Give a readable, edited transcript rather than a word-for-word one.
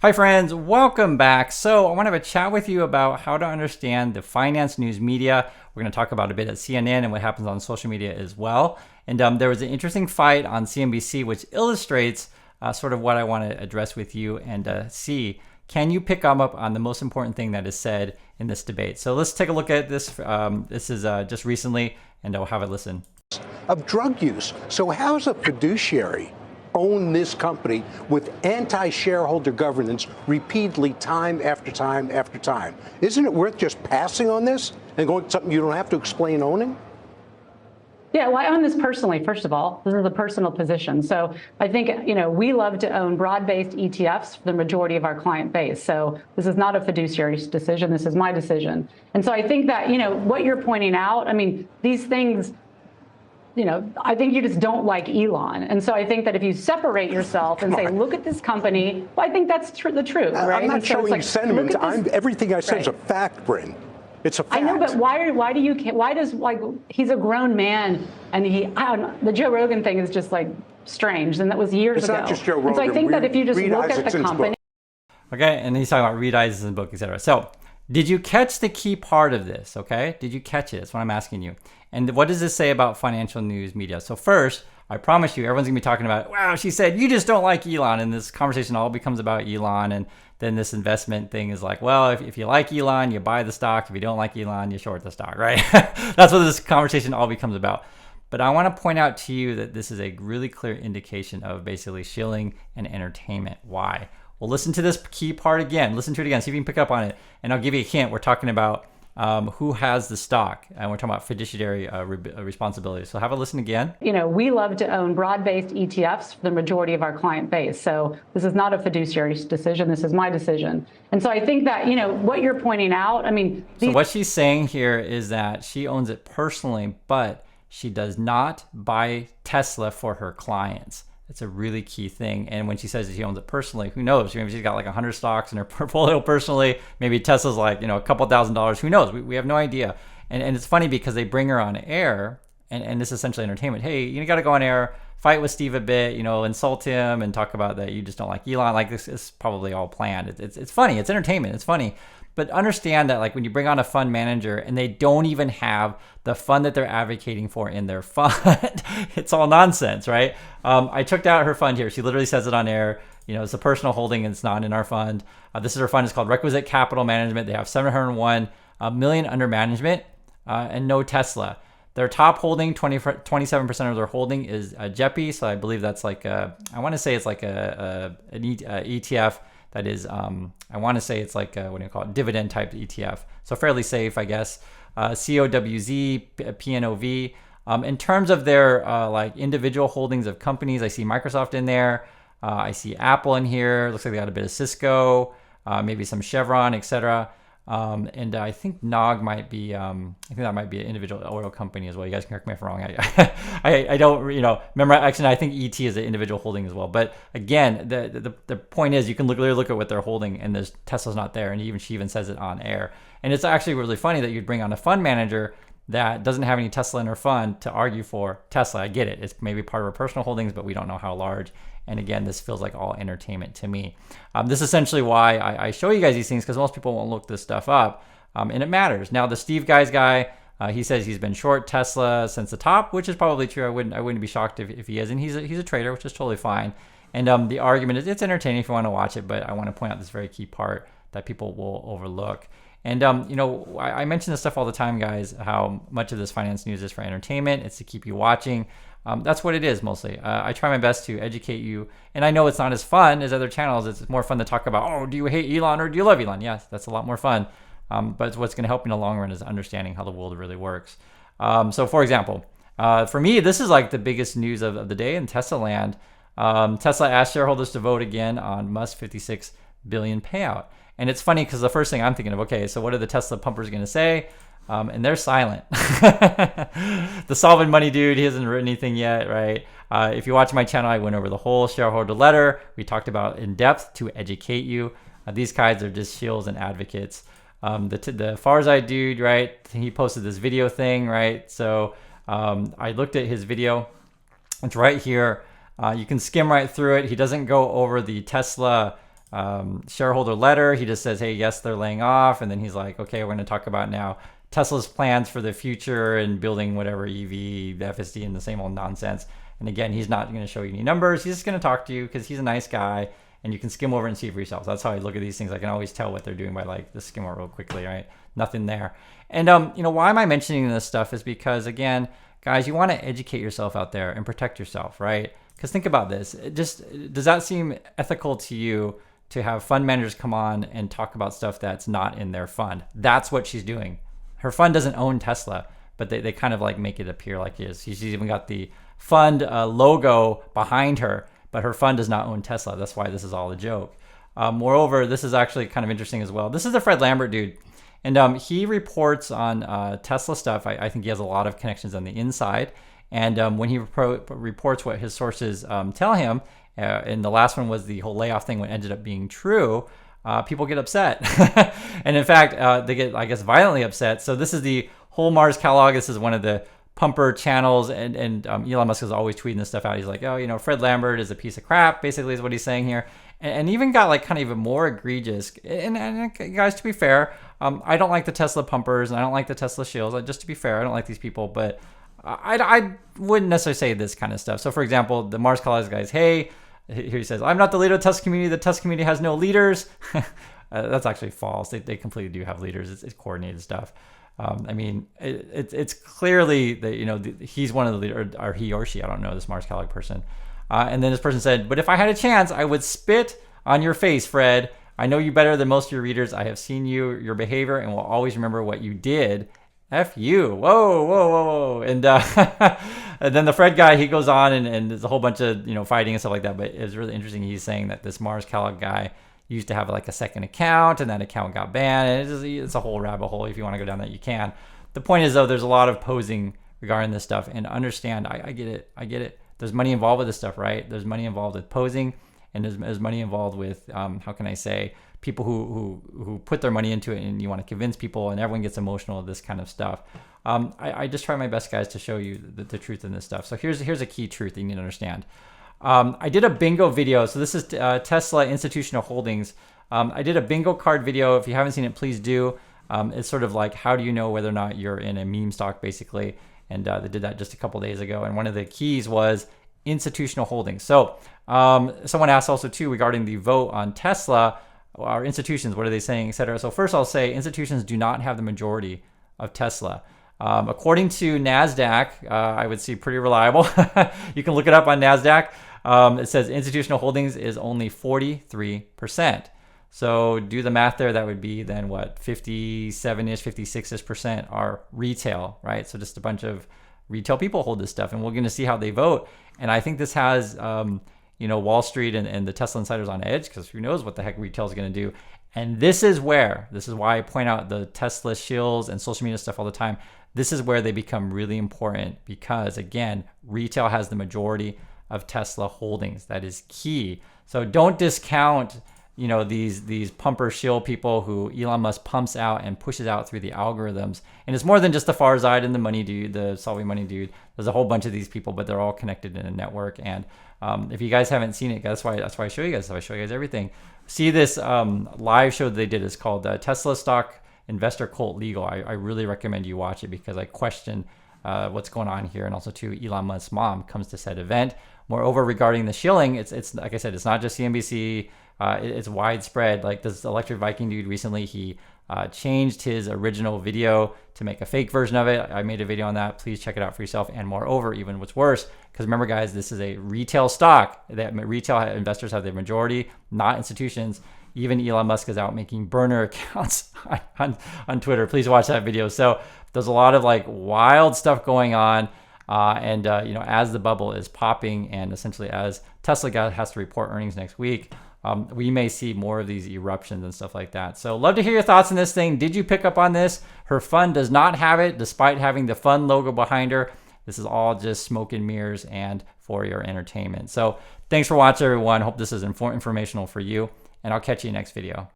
Hi friends, welcome back. So I want to have a chat with you about how to understand the finance news media. We're going to talk about a bit at CNN and what happens on social media as well. And there was an interesting fight on CNBC which illustrates sort of what I want to address with you and see. Can you pick up on the most important thing that is said in this debate? So let's take a look at this. This is just recently, and I'll have a listen. Of drug use. So how's a fiduciary own this company with anti-shareholder governance repeatedly time after time after time? Isn't it worth just passing on this and going to something you don't have to explain owning? Yeah, well, I own this personally, first of all. This is a personal position. So I think, we love to own broad-based ETFs for the majority of our client base. So this is not a fiduciary decision. This is my decision. And so I think that, what you're pointing out, these things, I think you just don't like Elon. And so I think that if you separate yourself and say, look at this company, well, I think that's the truth, right? I'm not showing sentiment. Everything I said is a fact, Bryn. It's a fact. I know, but he's a grown man, and the Joe Rogan thing is just strange, and that was years ago. It's not just Joe Rogan. And so I think that if you just look at the company. Okay, and he's talking about Reed Isaacson's book, etc. So did you catch the key part of this, okay? Did you catch it? That's what I'm asking you. And what does this say about financial news media? So first, I promise you, everyone's going to be talking about, wow, she said, you just don't like Elon. And this conversation all becomes about Elon. And then this investment thing is like, well, if you like Elon, you buy the stock. If you don't like Elon, you short the stock, right? That's what this conversation all becomes about. But I want to point out to you that this is a really clear indication of basically shilling and entertainment. Why? Well, listen to this key part again. Listen to it again. See if you can pick up on it. And I'll give you a hint. We're talking about who has the stock, and we're talking about fiduciary responsibility. So have a listen again. We love to own broad-based ETFs for the majority of our client base. So this is not a fiduciary decision. This is my decision. And so I think that, what you're pointing out, So what she's saying here is that she owns it personally, but she does not buy Tesla for her clients. It's a really key thing. And when she says that she owns it personally, who knows? Maybe she's got like 100 stocks in her portfolio personally. Maybe Tesla's like, a couple $1,000s. Who knows? We have no idea. And it's funny because they bring her on air, and this is essentially entertainment. Hey, you got to go on air, fight with Steve a bit, insult him and talk about that you just don't like Elon. Like this is probably all planned. It's funny. It's entertainment. It's funny. But understand that like when you bring on a fund manager and they don't even have the fund that they're advocating for in their fund, it's all nonsense, right? I took out her fund here. She literally says it on air. It's a personal holding and it's not in our fund. This is her fund. It's called Requisite Capital Management. They have 701 million under management and no Tesla. Their top holding, 27% of their holding is JEPI. So I believe that's like I want to say it's like an ETF. That is, I want to say it's like what do you call it, dividend type ETF. So fairly safe, I guess. COWZ, PNOV. In terms of their like individual holdings of companies, I see Microsoft in there. I see Apple in here. Looks like they got a bit of Cisco, maybe some Chevron, etc. And I think NOG might be, I think that might be an individual oil company as well. You guys can correct me if I'm wrong. I don't, remember, actually, I think ET is an individual holding as well. But again, the point is you can literally look at what they're holding and there's Tesla's not there. And she even says it on air. And it's actually really funny that you'd bring on a fund manager that doesn't have any Tesla in her fund to argue for Tesla. I get it. It's maybe part of her personal holdings, but we don't know how large. And again, this feels like all entertainment to me. This is essentially why I show you guys these things, because most people won't look this stuff up, and it matters. Now, the Steve Guys guy, he says he's been short Tesla since the top, which is probably true. I wouldn't be shocked if he is, and he's a trader, which is totally fine. And the argument is it's entertaining if you want to watch it, but I want to point out this very key part that people will overlook. And I mention this stuff all the time, guys, how much of this finance news is for entertainment. It's to keep you watching. That's what it is mostly. I try my best to educate you. And I know it's not as fun as other channels. It's more fun to talk about, oh, do you hate Elon or do you love Elon? Yes, that's a lot more fun. But what's going to help in the long run is understanding how the world really works. So for example, for me, this is like the biggest news of the day in Tesla land. Tesla asked shareholders to vote again on Musk's $56 billion payout. And it's funny because the first thing I'm thinking of, okay, so what are the Tesla pumpers going to say? And they're silent. The solvent money dude, he hasn't written anything yet, right? If you watch my channel, I went over the whole shareholder letter. We talked about in depth to educate you. These guys are just shills and advocates. The Farzai dude, right? He posted this video thing, right? So I looked at his video. It's right here. You can skim right through it. He doesn't go over the Tesla shareholder letter. He just says, hey, yes, they're laying off. And then he's like, okay, we're going to talk about now Tesla's plans for the future and building whatever EV, FSD, and the same old nonsense. And again, he's not going to show you any numbers. He's just going to talk to you because he's a nice guy, and you can skim over and see for yourselves. That's how I look at these things. I can always tell what they're doing by like just skim over real quickly, right? Nothing there. And why am I mentioning this stuff is because, again, guys, you want to educate yourself out there and protect yourself, right? Because think about this. Does that seem ethical to you to have fund managers come on and talk about stuff that's not in their fund? That's what she's doing. Her fund doesn't own Tesla, but they kind of like make it appear like it is. She's even got the fund logo behind her, but her fund does not own Tesla. That's why this is all a joke. Moreover, this is actually kind of interesting as well. This is the Fred Lambert dude. And he reports on Tesla stuff. I think he has a lot of connections on the inside. And when he reports what his sources tell him, and the last one was the whole layoff thing, what ended up being true, people get upset. And in fact, they get, I guess, violently upset. So this is the whole Mars catalog. This is one of the pumper channels. And Elon Musk is always tweeting this stuff out. He's like, oh, Fred Lambert is a piece of crap, basically is what he's saying here. And even got like kind of even more egregious. And guys, to be fair, I don't like the Tesla pumpers and I don't like the Tesla shills. Just to be fair, I don't like these people, but I wouldn't necessarily say this kind of stuff. So for example, the Mars College guys, hey, here he says, I'm not the leader of the Tesla community. The Tesla community has no leaders. That's actually false. They completely do have leaders. It's coordinated stuff. I mean, it's clearly that, he's one of the leaders, or he or she, I don't know, this Mars Kellogg person. And then this person said, but if I had a chance, I would spit on your face, Fred. I know you better than most of your readers. I have seen your behavior, and will always remember what you did. F you. Whoa, whoa, whoa, whoa. And, and then the Fred guy, he goes on and there's a whole bunch of, fighting and stuff like that. But it's really interesting. He's saying that this Mars Kellogg guy used to have like a second account, and that account got banned. And it's a whole rabbit hole. If you want to go down that, you can. The point is, though, there's a lot of posing regarding this stuff. And understand, I get it. I get it. There's money involved with this stuff, right? There's money involved with posing, and there's money involved with, how can I say, people who put their money into it, and you want to convince people, and everyone gets emotional with this kind of stuff. I just try my best, guys, to show you the truth in this stuff. So here's a key truth that you need to understand. I did a bingo video. So this is Tesla Institutional Holdings. I did a bingo card video. If you haven't seen it, please do. It's sort of like, how do you know whether or not you're in a meme stock, basically. And they did that just a couple days ago. And one of the keys was institutional holdings. So someone asked also, too, regarding the vote on Tesla, our institutions, what are they saying, et cetera. So first I'll say institutions do not have the majority of Tesla. According to NASDAQ, I would see pretty reliable. You can look it up on NASDAQ. It says institutional holdings is only 43%. So do the math there. That would be then what, 57-ish, 56-ish% are retail, right? So just a bunch of retail people hold this stuff, and we're going to see how they vote. And I think this has, Wall Street and the Tesla insiders on edge, because who knows what the heck retail is going to do. And this is why I point out the Tesla shills and social media stuff all the time. This is where they become really important because, again, retail has the majority of Tesla holdings. That is key. So don't discount, these pumper shill people who Elon Musk pumps out and pushes out through the algorithms. And it's more than just the Farzad and the money dude, the solving money dude. There's a whole bunch of these people, but they're all connected in a network. And if you guys haven't seen it, that's why I show you guys. I show you guys everything. See this live show that they did. It's called Tesla Stock Investor Cult Legal. I really recommend you watch it because I question what's going on here. And also, too, Elon Musk's mom comes to said event. Moreover, regarding the shilling, it's like I said, it's not just CNBC. It's widespread. Like this Electric Viking dude recently, he changed his original video to make a fake version of it. I made a video on that. Please check it out for yourself. And moreover, even what's worse, because remember, guys, this is a retail stock. That retail investors have the majority, not institutions. Even Elon Musk is out making burner accounts on Twitter. Please watch that video. So there's a lot of like wild stuff going on. And as the bubble is popping, and essentially as Tesla has to report earnings next week, we may see more of these eruptions and stuff like that. So love to hear your thoughts on this thing. Did you pick up on this? Her fund does not have it, despite having the fund logo behind her. This is all just smoke and mirrors and for your entertainment. So thanks for watching, everyone. Hope this is informational for you, and I'll catch you next video.